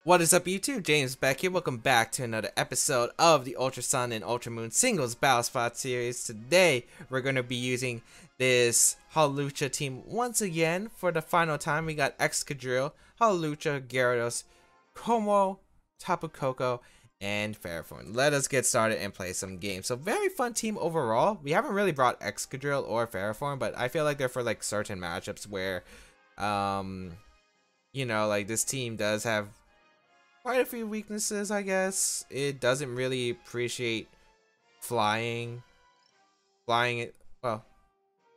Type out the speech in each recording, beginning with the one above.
What is up, YouTube? James Baek here. Welcome back to another episode of the Ultra Sun and Ultra Moon Singles Battle Spot series. Today, we're going to be using this Hawlucha team once again for the final time. We got Excalate, Hawlucha, Gyarados, Como, Tapu Koko, and Ferrothorn. Let us get started and play some games. So, very fun team overall. We haven't really brought Excadrill or Ferrothorn, but I feel like they're for like certain matchups where, like this team does have quite a few weaknesses, I guess. It doesn't really appreciate flying. It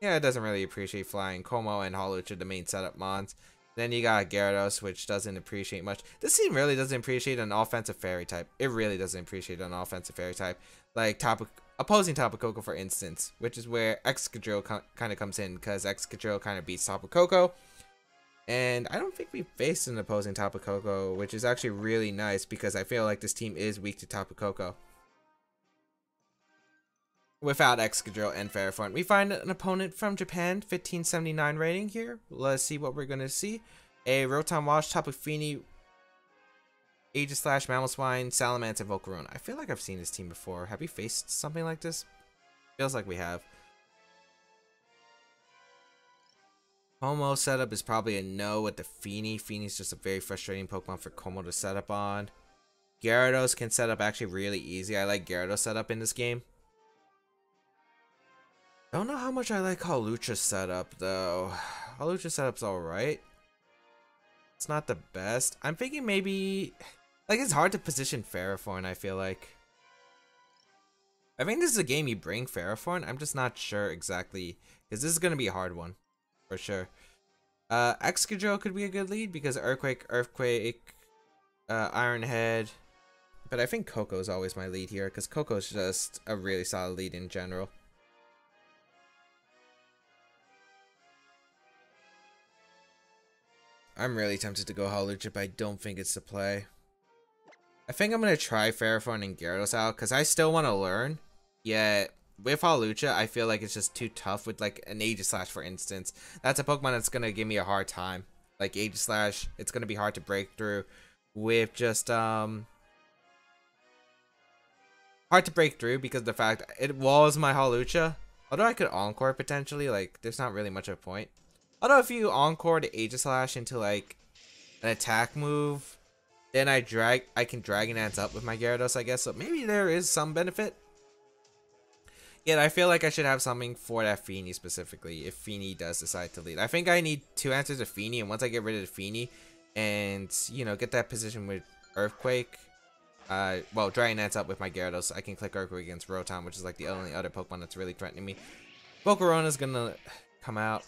doesn't really appreciate flying. Como and Hawlucha are the main setup mons. Then you got Gyarados, which doesn't appreciate much. This team really doesn't appreciate an offensive fairy type. It really doesn't appreciate an offensive fairy type. Like opposing Tapu Koko, for instance, which is where Excadrill kind of comes in, because Excadrill kind of beats Tapu Koko. And I don't think we faced an opposing Tapu Koko, which is actually really nice because I feel like this team is weak to Tapu Koko. Without Excadrill and Ferrothorn. We find an opponent from Japan, 1579 rating here. Let's see what we're going to see. A Rotom Wash, Tapu Fini, Aegislash, Mamoswine, Salamence, and Volcarona. I feel like I've seen this team before. Have we faced something like this? Feels like we have. Como setup is probably a no with the Fini. Fini's just a very frustrating Pokemon for Como to set up on. Gyarados can set up actually really easy. I like Gyarados setup in this game. Don't know how much I like Hawlucha's setup though. Hawlucha's setup's alright. It's not the best. I'm thinking maybe like it's hard to position Ferrothorn, I feel like. I think this is a game you bring Ferrothorn. I'm just not sure exactly, because this is gonna be a hard one. For sure. Excadrill could be a good lead because Earthquake, Iron Head. But I think Koko is always my lead here because Koko is just a really solid lead in general. I'm really tempted to go Hawlucha, but I don't think it's the play. I think I'm going to try Ferrothorn and Gyarados out because I still want to learn. Yet with Hawlucha, I feel like it's just too tough with like an Aegislash, for instance. That's a Pokemon that's going to give me a hard time. Like Aegislash, it's going to be hard to break through with just hard to break through because of the fact it walls my Hawlucha. Although I could Encore potentially, like there's not really much of a point. Although if you Encore the Aegislash into like an attack move, then I can Dragon Dance up with my Gyarados, I guess. So maybe there is some benefit. Yet I feel like I should have something for that Fini specifically if Fini does decide to lead. I think I need 2 answers to Fini, and once I get rid of the Fini and, get that position with Earthquake, Dragon Dance up with my Gyarados, I can click Earthquake against Rotom, which is like the only other Pokemon that's really threatening me. Volcarona's gonna come out.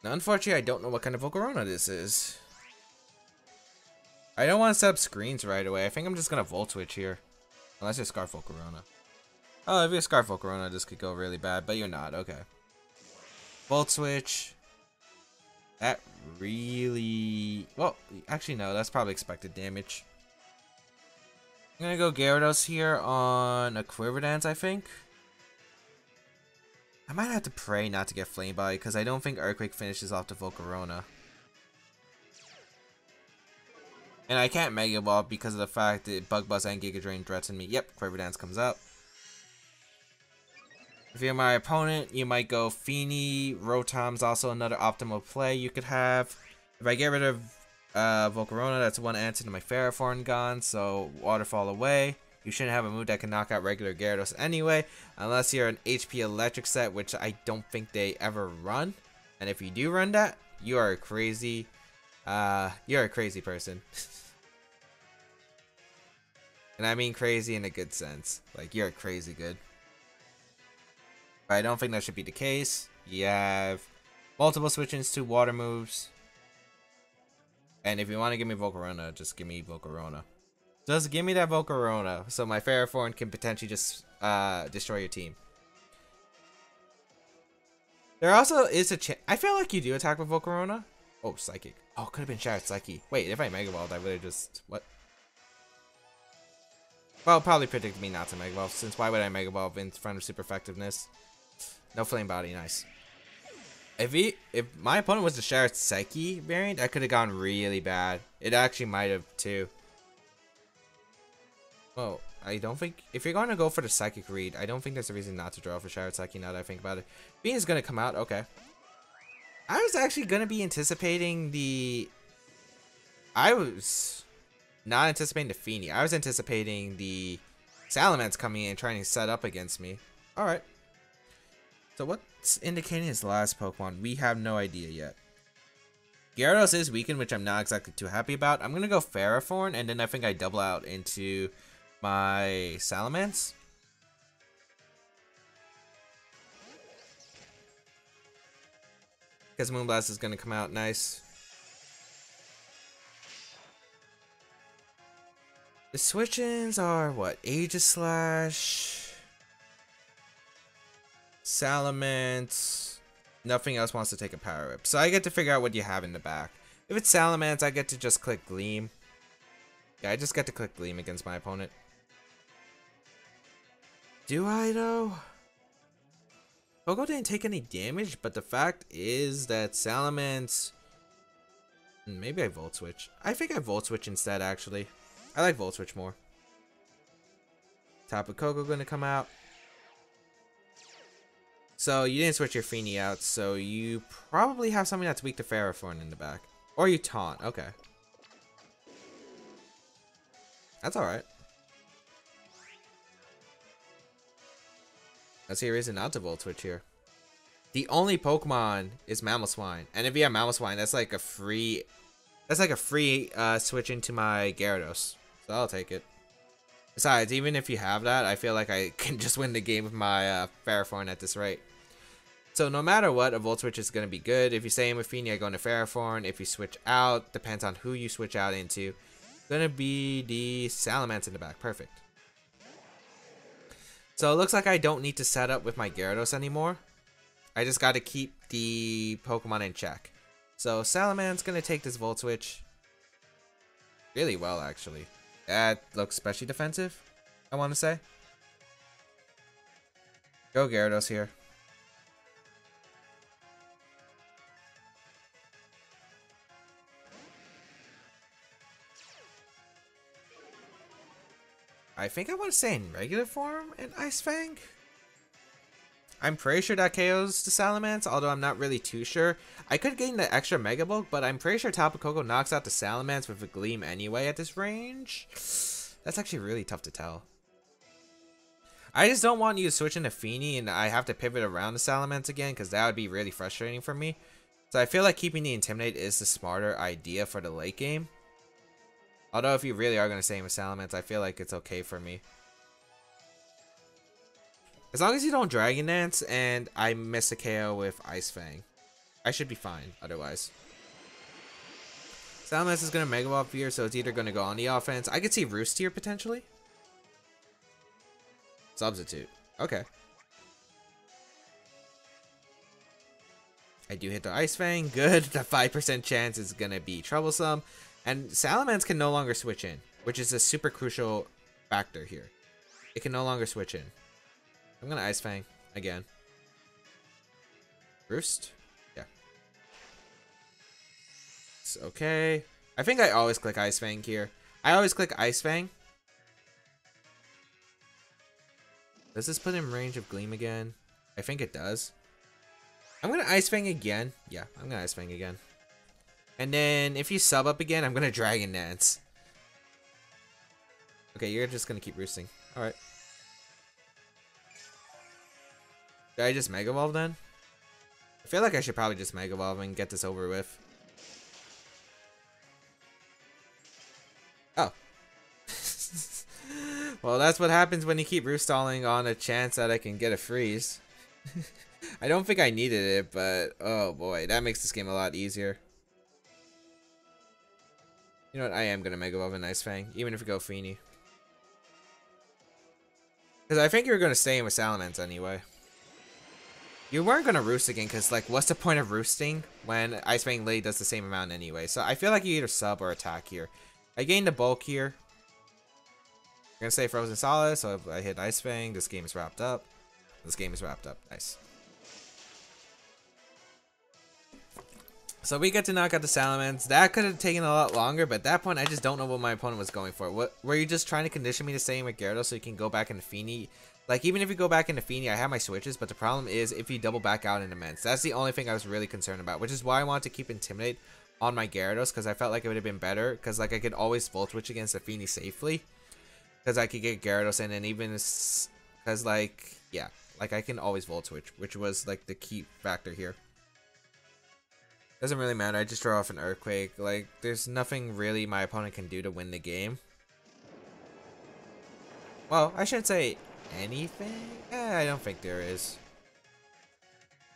Now, unfortunately, I don't know what kind of Volcarona this is. I don't want to set up screens right away. I think I'm just going to Volt Switch here. Unless you're Scarf Volcarona. Oh, if you're Scarf Volcarona, this could go really bad. But you're not. Okay. Volt Switch. That really... Well, actually, no. That's probably expected damage. I'm going to go Gyarados here on a Quiver Dance, I think. I might have to pray not to get Flame Body because I don't think Earthquake finishes off the Volcarona. And I can't Mega Ball because of the fact that Bug Buzz and Giga Drain threaten me. Yep, Quiver Dance comes up. If you're my opponent, you might go Fini. Rotom's also another optimal play you could have. If I get rid of Volcarona, that's one answer to my Ferrothorn gone. So Waterfall away. You shouldn't have a move that can knock out regular Gyarados anyway. Unless you're an HP Electric set, which I don't think they ever run. And if you do run that, you are a crazy... you're a crazy person. And I mean crazy in a good sense. Like, you're crazy good. But I don't think that should be the case. You have multiple switch-ins to water moves. And if you want to give me Volcarona, just give me Volcarona. Just give me that Volcarona, so my Ferrothorn can potentially just destroy your team. There also is a chance... I feel like you do attack with Volcarona. Oh, Psychic. Oh, could have been Shattered Psyche. Wait, if I Mega Evolved, I would have just... What? Well, probably predicted me not to Mega Evolve, since why would I Mega Evolve in front of Super Effectiveness? No Flame Body, nice. If my opponent was the Shadow Psyche variant, that could have gone really bad. It actually might have too. Well, I don't think if you're going to go for the Psychic Read, I don't think there's a reason not to draw for Shadow Psyche now that I think about it. Bean is gonna come out, okay. I was actually gonna be anticipating the. I was not anticipating the Feeny. I was anticipating the Salamence coming in and trying to set up against me. All right. So what's indicating his last Pokemon? We have no idea yet. Gyarados is weakened, which I'm not exactly too happy about. I'm going to go Ferrothorn, and then I think I double out into my Salamence. Because Moonblast is going to come out nice. The switch-ins are what? Aegislash, Salamence. Nothing else wants to take a Power Whip. So I get to figure out what you have in the back. If it's Salamence, I get to just click Gleam. Yeah, I just get to click Gleam against my opponent. Do I though? Pogo didn't take any damage, but the fact is that Salamence... Maybe I Volt Switch. I think I Volt Switch instead, actually. I like Volt Switch more. Tapu Koko gonna come out. So you didn't switch your Feeny out, so you probably have something that's weak to Ferrothorn in the back. Or you Taunt, okay. That's alright. Let's see a reason not to Volt Switch here. The only Pokemon is Mamoswine. And if you have Mamoswine, that's like a free... That's like a free switch into my Gyarados. So I'll take it. Besides, even if you have that, I feel like I can just win the game with my Ferrothorn at this rate. So no matter what, a Volt Switch is going to be good. If you stay in with Feeny, I go into Ferrothorn. If you switch out, depends on who you switch out into. Going to be the Salamence in the back. Perfect. So it looks like I don't need to set up with my Gyarados anymore. I just got to keep the Pokemon in check. So Salamance's going to take this Volt Switch really well, actually. That looks especially defensive, I want to say. Go Gyarados here. I think I want to stay in regular form in Ice Fang. I'm pretty sure that KOs the Salamence, although I'm not really too sure. I could gain the extra Mega Bulk, but I'm pretty sure Tapu Koko knocks out the Salamence with a Gleam anyway at this range. That's actually really tough to tell. I just don't want you to switch into Feeny and I have to pivot around the Salamence again, because that would be really frustrating for me. So I feel like keeping the Intimidate is the smarter idea for the late game. Although if you really are going to stay with Salamence, I feel like it's okay for me. As long as you don't Dragon Dance and I miss a KO with Ice Fang, I should be fine otherwise. Salamence is going to Mega Evolve here, so it's either going to go on the offense. I could see Roost here potentially. Substitute. Okay. I do hit the Ice Fang. Good. The 5% chance is going to be troublesome. And Salamence can no longer switch in, which is a super crucial factor here. It can no longer switch in. I'm going to Ice Fang again. Roost? Yeah. It's okay. I think I always click Ice Fang here. I always click Ice Fang. Does this put in range of Gleam again? I think it does. I'm going to Ice Fang again. Yeah, I'm going to Ice Fang again. And then if you sub up again, I'm going to Dragon Dance. Okay, you're just going to keep roosting. Alright. Did I just Mega Evolve then? I feel like I should probably just Mega Evolve and get this over with. Oh. Well, that's what happens when you keep roostalling on a chance that I can get a freeze. I don't think I needed it, but oh boy, that makes this game a lot easier. You know what? I am going to Mega Evolve a Ice Fang, even if we go Feeny. Because I think you were going to stay in with Salamence anyway. You weren't going to roost again, because, like, what's the point of roosting when Ice Fang literally does the same amount anyway? So I feel like you either sub or attack here. I gained the bulk here. I'm going to stay Frozen Solid, so if I hit Ice Fang, this game is wrapped up. This game is wrapped up. Nice. So we get to knock out the Salamence. That could have taken a lot longer, but at that point I just don't know what my opponent was going for. What were you just trying to condition me to stay with Gyarados so you can go back into Feeny? Like, even if you go back into Feeny, I have my switches, but the problem is if you double back out into Immense. That's the only thing I was really concerned about, which is why I wanted to keep Intimidate on my Gyarados, because I felt like it would have been better, because like I could always Volt Switch against the Feeny safely, because I could get Gyarados in, and even because like, yeah, like I can always Volt Switch, which was like the key factor here. Doesn't really matter, I just draw off an Earthquake. Like, there's nothing really my opponent can do to win the game. Well, I shouldn't say anything. I don't think there is.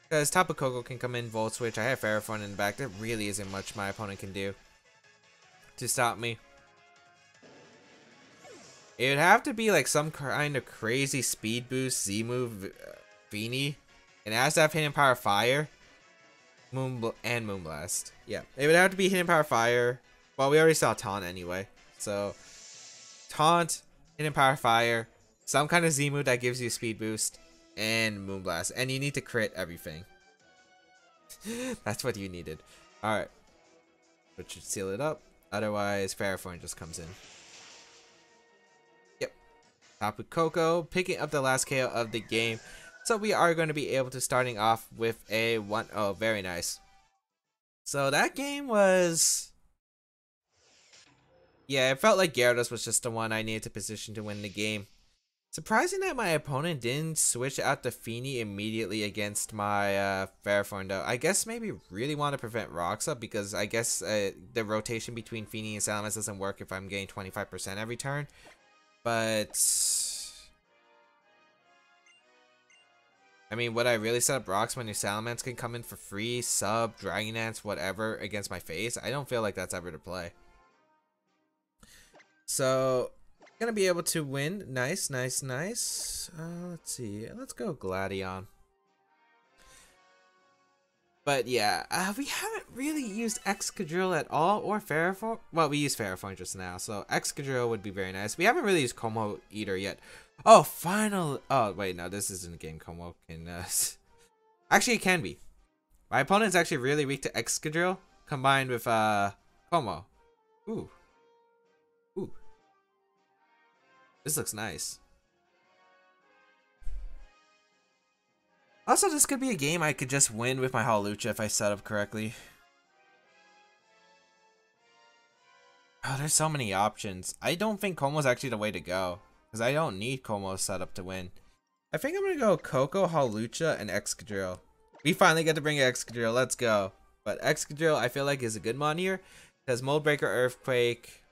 Because Tapu Koko can come in, Volt Switch. I have Ferrothorn in the back. There really isn't much my opponent can do to stop me. It would have to be like some kind of crazy speed boost Z-move Feeny. And it has to have Hidden Power Fire. Moonblast. Yeah, it would have to be Hidden Power Fire. Well, we already saw Taunt anyway. So, Taunt, Hidden Power Fire, some kind of Z-move that gives you speed boost, and Moonblast. And you need to crit everything. That's what you needed. Alright. Which should seal it up. Otherwise, Ferrothorn just comes in. Yep. Tapu Koko picking up the last KO of the game. So we are going to be able to starting off with a 1-0. Very nice. So that game was... yeah, it felt like Gyarados was just the one I needed to position to win the game. Surprising that my opponent didn't switch out the Feeny immediately against my Ferrothorn though. I guess maybe really want to prevent Rocks up, because I guess the rotation between Feeny and Salamence doesn't work if I'm getting 25% every turn. But... I mean, would I really set up Rocks when your Salamence can come in for free, sub, Dragon Dance, whatever, against my face? I don't feel like that's ever to play. So, gonna be able to win. Nice, nice, nice. Let's see. Let's go Gladion. But yeah, we haven't really used Excadrill at all, or Ferrothorn. Well, we used Ferrothorn just now, so Excadrill would be very nice. We haven't really used Como Eater yet. Oh, final. Oh, wait, no, this isn't a game Como can. Actually, it can be. My opponent's actually really weak to Excadrill combined with Como. Ooh. Ooh. This looks nice. Also, this could be a game I could just win with my Hawlucha if I set up correctly. Oh, there's so many options. I don't think Como's actually the way to go, because I don't need Como set up to win. I think I'm going to go Koko, Hawlucha, and Excadrill. We finally get to bring Excadrill. Let's go. But Excadrill, I feel like, is a good mon here, because Mold Breaker, Earthquake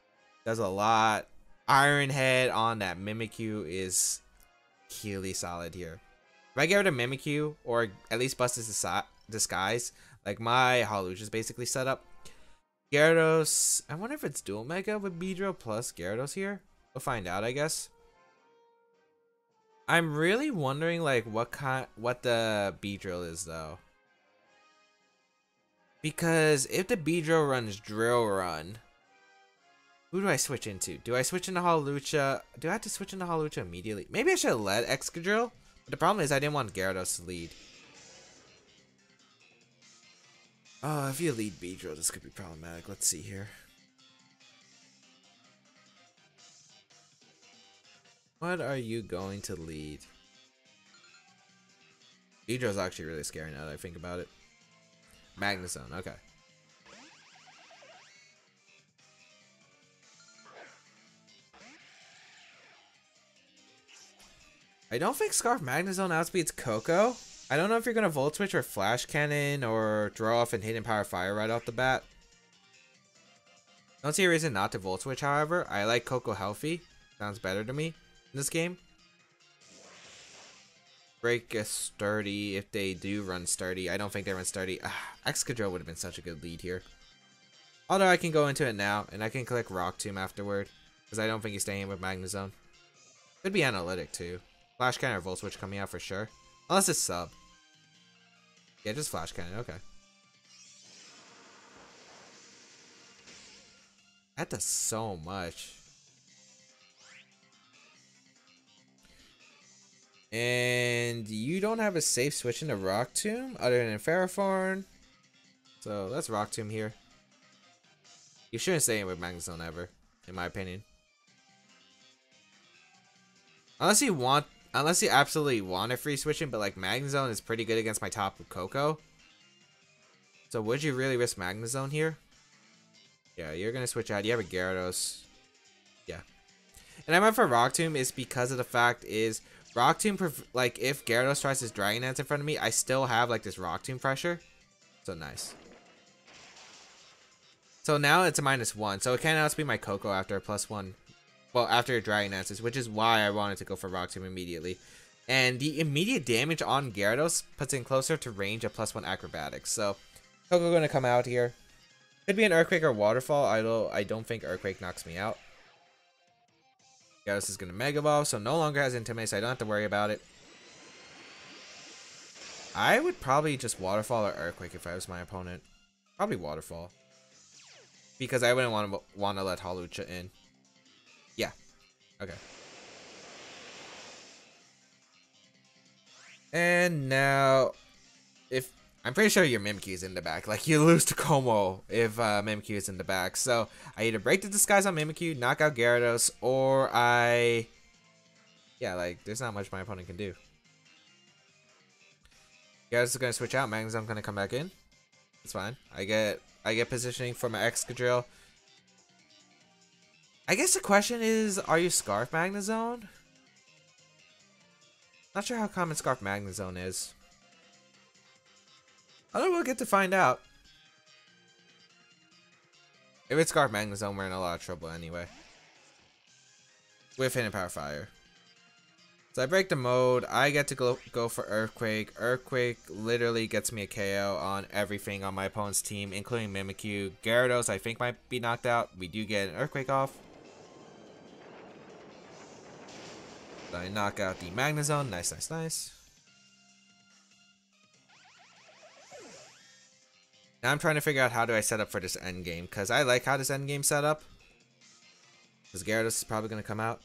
does a lot. Iron Head on that Mimikyu is really solid here. If I get rid of Mimikyu, or at least bust his disguise, like my Hawlucha is basically set up. Gyarados, I wonder if it's dual Mega with Beedrill plus Gyarados here. We'll find out, I guess. I'm really wondering like what the Beedrill is though. Because if the Beedrill runs Drill Run, who do I switch into? Do I switch into Hawlucha? Do I have to switch into Hawlucha immediately? Maybe I should have led Excadrill. But the problem is I didn't want Gyarados to lead. Oh, if you lead Beedrill, this could be problematic. Let's see here. What are you going to lead? Beedrill's actually really scary now that I think about it. Magnezone, okay. I don't think Scarf Magnezone outspeeds Koko. I don't know if you're going to Volt Switch or Flash Cannon or draw off and Hidden Power Fire right off the bat. Don't see a reason not to Volt Switch, however. I like Koko healthy. Sounds better to me in this game. Break a Sturdy if they do run Sturdy. I don't think they run Sturdy. Excadrill would have been such a good lead here. Although I can go into it now and I can click Rock Tomb afterward, because I don't think he's staying with Magnezone. Could be Analytic too. Flash Cannon or Volt Switch coming out for sure. Unless it's sub. Yeah, just Flash Cannon, okay. That does so much. And you don't have a safe switch into Rock Tomb other than Ferrothorn. So let's Rock Tomb here. You shouldn't stay in with Magnezone ever, in my opinion. Unless you absolutely want to free switching, but like Magnezone is pretty good against my top of Coco. So would you really risk Magnezone here? Yeah, you're gonna switch out. You have a Gyarados. Yeah. And I went for Rock Tomb is because of the fact is Rock Tomb, like if Gyarados tries his Dragon Dance in front of me, I still have like this Rock Tomb pressure. So nice. So now it's a -1. So it can outspeed my Coco after a +1. Well, after your Dragon Dances, which is why I wanted to go for Rock Tomb immediately. And the immediate damage on Gyarados puts in closer to range of +1 Acrobatics. So Coco gonna come out here. Could be an Earthquake or Waterfall. I don't think Earthquake knocks me out. Gyarados is gonna Mega Evolve, so no longer has Intimidate, so I don't have to worry about it. I would probably just Waterfall or Earthquake if I was my opponent. Probably Waterfall. Because I wouldn't want to let Hawlucha in. Yeah. Okay. And now, if I'm pretty sure your Mimikyu is in the back. Like you lose to Como if Mimikyu is in the back. So I either break the disguise on Mimikyu, knock out Gyarados, or yeah, like there's not much my opponent can do. Gyarados is gonna switch out. Magnezone gonna come back in. It's fine. I get positioning for my Excadrill. I guess the question is, are you Scarf Magnezone? Not sure how common Scarf Magnezone is. I don't know, we'll get to find out. If it's Scarf Magnezone, we're in a lot of trouble anyway. With Hidden Power Fire. So I break the mode. I get to go for Earthquake. Earthquake literally gets me a KO on everything on my opponent's team, including Mimikyu. Gyarados, I think, might be knocked out. We do get an Earthquake off. So I knock out the Magnezone. Nice, nice, nice. Now I'm trying to figure out how do I set up for this end game, because I like how this end game set up. Because Gyarados is probably going to come out.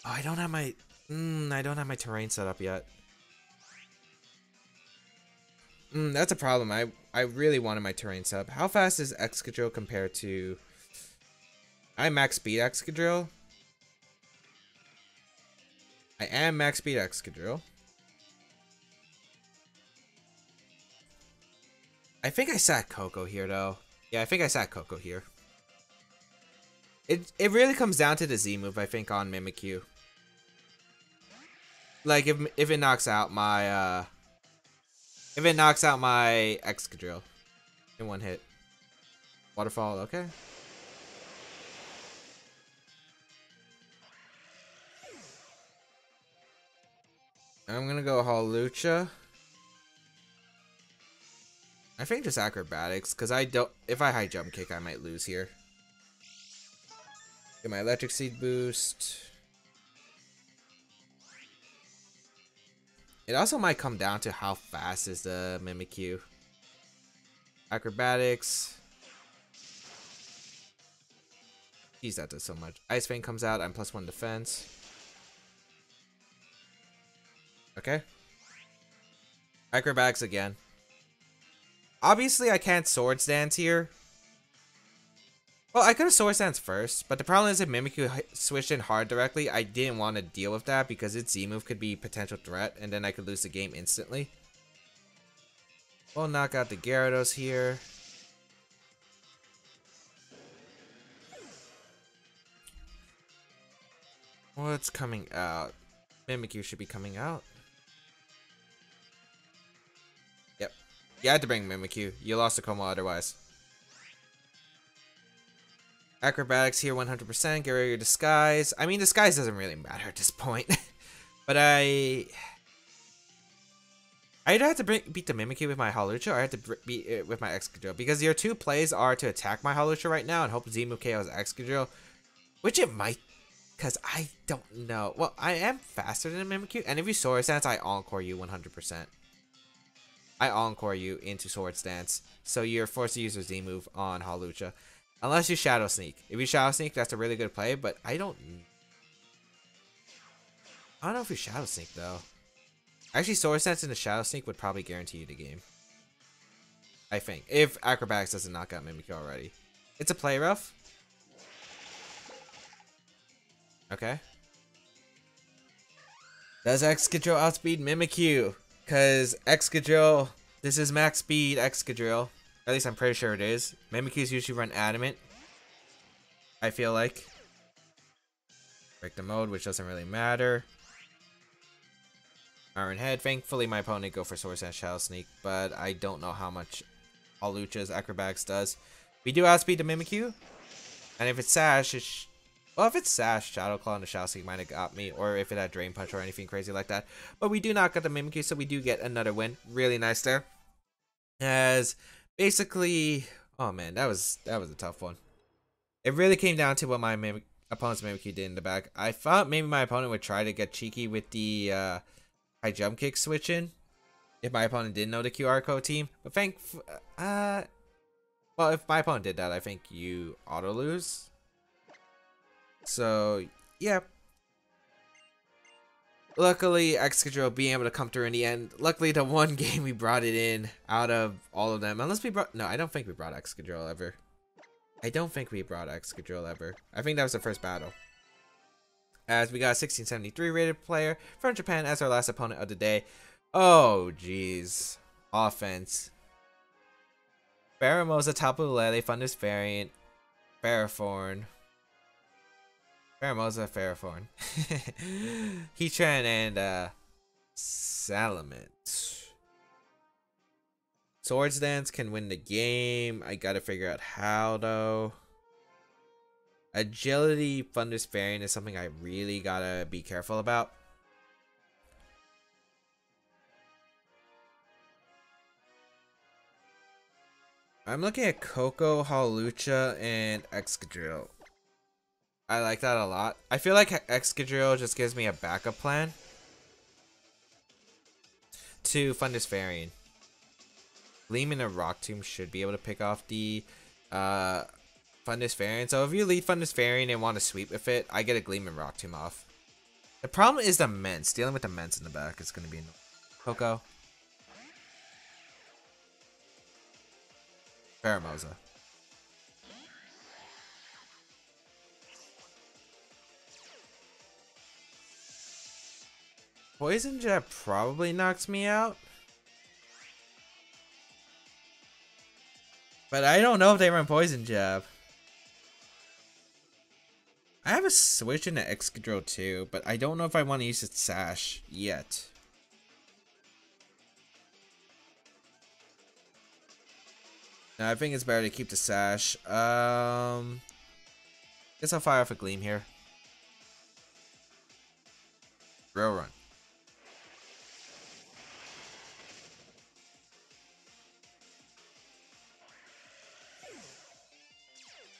Oh, I don't have my terrain set up yet. That's a problem. I really wanted my terrain set up. How fast is Excadrill compared to... I max speed Excadrill. I am max speed Excadrill. I think I sat Coco here though. Yeah, I think I sat Coco here. It really comes down to the Z move, I think, on Mimikyu. Like if it knocks out my Excadrill in one hit. Waterfall, okay. I'm gonna go Hawlucha. I think just Acrobatics, because if I high jump kick, I might lose here. Get my Electric Seed boost. It also might come down to how fast is the Mimikyu. Acrobatics. Jeez, that does so much. Ice Fang comes out, I'm +1 defense. Okay. Acrobatics again. Obviously, I can't Swords Dance here. Well, I could have Swords Dance first, but the problem is if Mimikyu switched in hard directly, I didn't want to deal with that because its Z-move could be a potential threat, and then I could lose the game instantly. We'll knock out the Gyarados here. What's coming out? Mimikyu should be coming out. Yep. You had to bring Mimikyu. You lost to Como otherwise. Acrobatics here 100%. Get rid of your Disguise. I mean, Disguise doesn't really matter at this point. But I either have to beat the Mimikyu with my Hawlucha, or I have to beat it with my Excadrill. Because your two plays are to attack my Hawlucha right now and hope Z-move KOs Excadrill. Which it might, because I don't know. Well, I am faster than Mimikyu. And if you Swords Dance, I Encore you 100%. I Encore you into Swords Dance. So you're forced to use your Z-move on Hawlucha. Unless you Shadow Sneak. If you Shadow Sneak, that's a really good play, but I don't know if you Shadow Sneak, though. Actually, Sword Stance and the Shadow Sneak would probably guarantee you the game. I think. If Acrobatics doesn't knock out Mimikyu already. It's a play rough. Okay. Does Excadrill outspeed Mimikyu? Because Excadrill, this is max speed Excadrill. At least I'm pretty sure it is. Mimikyu's usually run Adamant. I feel like. Break the mode, which doesn't really matter. Iron Head. Thankfully, my opponent go for Sword Stance Shadow Sneak, but I don't know how much Hawlucha's Acrobatics does. We do outspeed the Mimikyu, and if it's Sash, it's well, if it's Sash, Shadow Claw and the Shadow Sneak might have got me, or if it had Drain Punch or anything crazy like that. But we do not get the Mimikyu, so we do get another win. Really nice there. As basically, oh man, that was a tough one. It really came down to what my opponent's Mimikyu did in the back. I thought maybe my opponent would try to get cheeky with the high jump kick switch in, if my opponent didn't know the QR code team. But well, if my opponent did that, I think you auto lose. So yeah. Luckily, Excadrill being able to come through in the end. Luckily, the one game we brought it in out of all of them. Unless we brought... No, I don't think we brought Excadrill ever. I don't think we brought Excadrill ever. I think that was the first battle. As we got a 1673 rated player from Japan as our last opponent of the day. Oh, jeez. Offense. Pheromosa, Tapu Lele, Thundurus variant, Ferrothorn. Pheromosa, Ferrothorn. Heatran and Salamence. Swords Dance can win the game. I gotta figure out how though. Agility, Thundurus variant is something I really gotta be careful about. I'm looking at Coco, Hawlucha, and Excadrill. I like that a lot. I feel like Excadrill just gives me a backup plan to Thundurus variant. Gleam and a Rock Tomb should be able to pick off the Thundurus variant. So if you lead Thundurus variant and want to sweep with it, I get a Gleam and Rock Tomb off. The problem is the Mence. Dealing with the Mence in the back is going to be annoying. Coco. Pheromosa. Poison Jab probably knocks me out. But I don't know if they run Poison Jab. I have a switch into Excadrill too, but I don't know if I want to use its Sash yet. No, I think it's better to keep the Sash. Guess I'll fire off a Gleam here. Rail Run.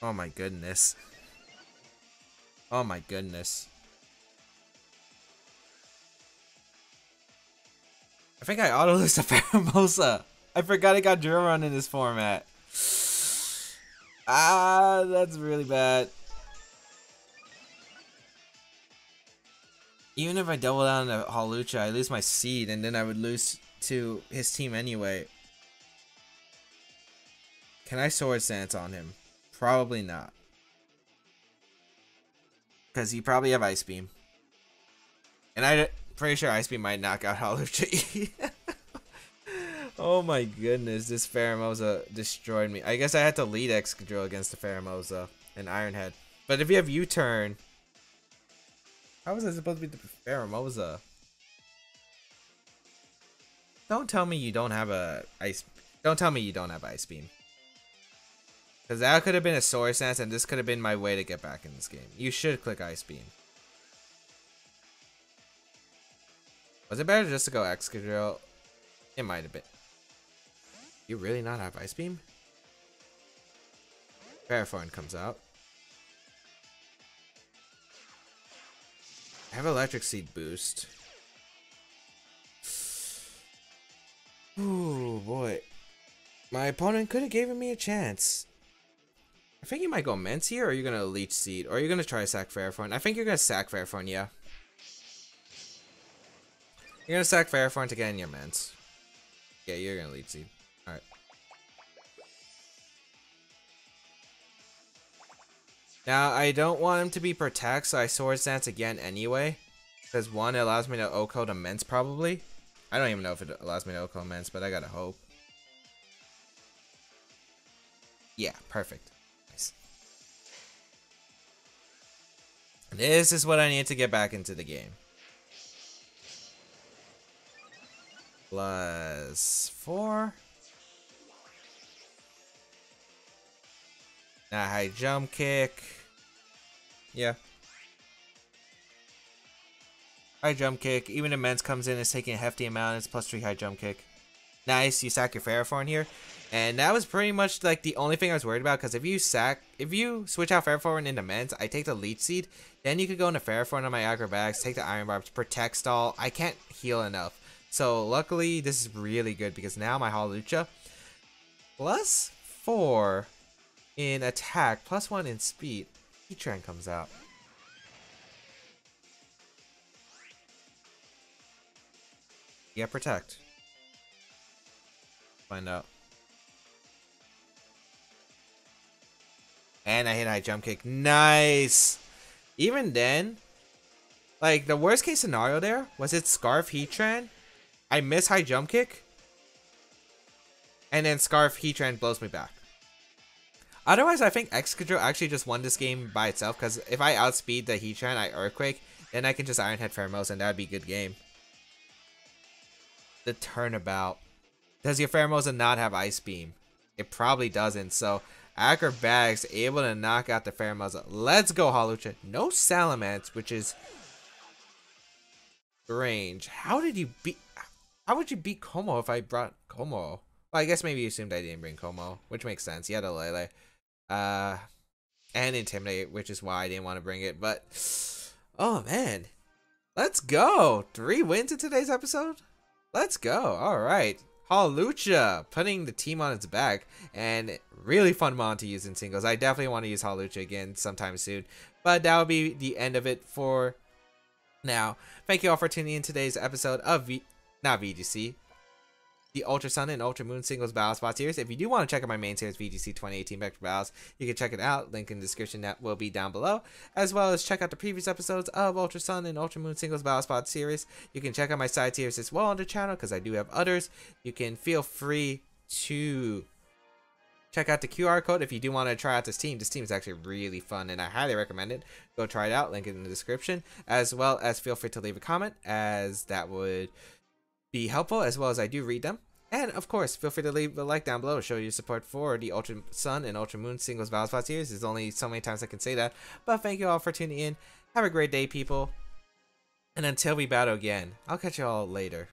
Oh my goodness. Oh my goodness. I think I auto lose to Pheromosa. I forgot I got Drill Run in this format. Ah, that's really bad. Even if I double down to Hawlucha, I lose my seed, and then I would lose to his team anyway. Can I Sword Stance on him? Probably not. Because he probably have Ice Beam. And I'm pretty sure Ice Beam might knock out Hawlucha. Oh my goodness, this Pheromosa destroyed me. I guess I had to lead Excadrill against the Pheromosa and Iron Head. But if you have U-turn, how was I supposed to beat the Pheromosa? Don't tell me you don't have a ice. Don't tell me you don't have Ice Beam. Because that could have been a Sword Stance, and this could have been my way to get back in this game. You should click Ice Beam. Was it better just to go Excadrill? It might have been. You really not have Ice Beam? Ferrothorn comes out. I have Electric Seed boost. Ooh boy. My opponent could have given me a chance. I think you might go Mence here, or are you gonna Leech Seed? Or are you gonna try sack Ferrothorn? I think you're gonna sack Ferrothorn, yeah. You're gonna sack Fairforn to get in your ments. Yeah, you're gonna lead seed. Alright. Now, I don't want him to be Protect, so I Swords Dance again anyway. Because one, it allows me to OHKO to Ments probably. I don't even know if it allows me to OHKO Ments, but I gotta hope. Yeah, perfect. Nice. This is what I need to get back into the game. +4. Now high jump kick. Yeah. High jump kick. Even if Mens comes in, it's taking a hefty amount. It's +3 high jump kick. Nice. You sack your Fairforn here. And that was pretty much like the only thing I was worried about. Because if you switch out Fairforn into Mens, I take the Leech Seed. Then you could go into Fairforn on my acrobatics, take the Iron Barbs, protect stall. I can't heal enough. So luckily, this is really good because now my Hawlucha +4 in attack, +1 in speed. Heatran comes out. Yeah, protect. Find out. And I hit high jump kick. Nice. Even then, like the worst case scenario there was it Scarf Heatran. I miss high jump kick. And then Scarf Heatran blows me back. Otherwise, I think Excalate actually just won this game by itself. Because if I outspeed the Heatran, I Earthquake. Then I can just Iron Head Pheromosa and that would be a good game. The turnabout. Does your Pheromosa not have Ice Beam? It probably doesn't. So Acrobatics able to knock out the Pheromosa. Let's go, Hawlucha. No Salamence, which is strange. How would you beat Como if I brought Como? Well, I guess maybe you assumed I didn't bring Como, which makes sense. You had a Lele. And Intimidate, which is why I didn't want to bring it. But, oh man. Let's go. 3 wins in today's episode? Let's go. Alright. Hawlucha putting the team on its back. And really fun mon to use in singles. I definitely want to use Hawlucha again sometime soon. But that will be the end of it for now. Thank you all for tuning in today's episode of not VGC, the Ultra Sun and Ultra Moon Singles Battle Spot series. If you do want to check out my main series, VGC 2018 Vector Battles, you can check it out. Link in the description that will be down below. As well as check out the previous episodes of Ultra Sun and Ultra Moon Singles Battle Spot series. You can check out my side series as well on the channel because I do have others. You can feel free to check out the QR code if you do want to try out this team. This team is actually really fun and I highly recommend it. Go try it out. Link in the description. As well as feel free to leave a comment as that would be helpful, as well as I do read them. And of course, feel free to leave a like down below to show your support for the Ultra Sun and Ultra Moon Singles Battle Spot series. There's only so many times I can say that. But thank you all for tuning in. Have a great day, people. And until we battle again, I'll catch you all later.